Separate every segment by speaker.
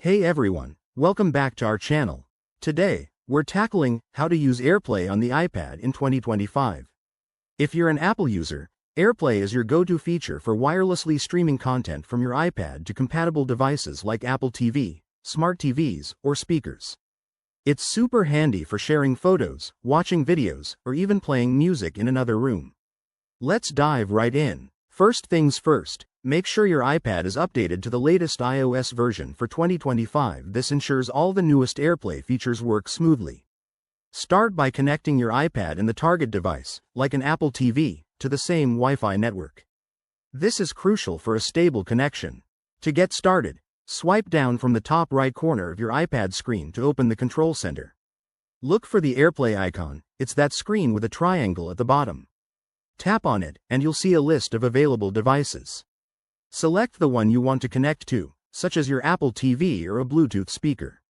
Speaker 1: Hey everyone, welcome back to our channel. Today, we're tackling how to use AirPlay on the iPad in 2025. If you're an Apple user, AirPlay is your go-to feature for wirelessly streaming content from your iPad to compatible devices like Apple TV, smart TVs, or speakers. It's super handy for sharing photos, watching videos, or even playing music in another room. Let's dive right in. First things first, make sure your iPad is updated to the latest iOS version for 2025. This ensures all the newest AirPlay features work smoothly. Start by connecting your iPad and the target device, like an Apple TV, to the same Wi-Fi network. This is crucial for a stable connection. To get started, swipe down from the top right corner of your iPad screen to open the control center. Look for the AirPlay icon. It's that screen with a triangle at the bottom. Tap on it, and you'll see a list of available devices. Select the one you want to connect to, such as your Apple TV or a Bluetooth speaker.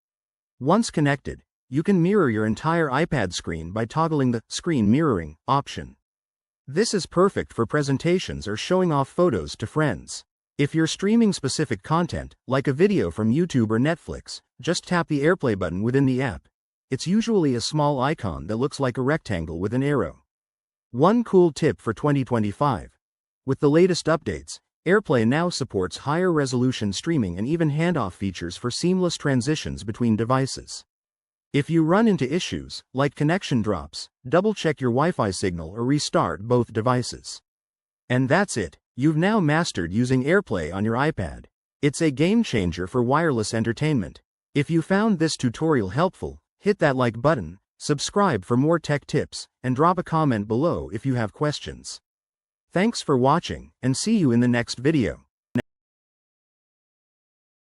Speaker 1: Once connected, you can mirror your entire iPad screen by toggling the Screen Mirroring option. This is perfect for presentations or showing off photos to friends. If you're streaming specific content, like a video from YouTube or Netflix, just tap the AirPlay button within the app. It's usually a small icon that looks like a rectangle with an arrow. One cool tip for 2025. With the latest updates, AirPlay now supports higher resolution streaming and even handoff features for seamless transitions between devices. If you run into issues, like connection drops, double-check your Wi-Fi signal or restart both devices. And that's it, you've now mastered using AirPlay on your iPad. It's a game changer for wireless entertainment. If you found this tutorial helpful, hit that like button, subscribe for more tech tips, and drop a comment below if you have questions. Thanks for watching, and see you in the next video.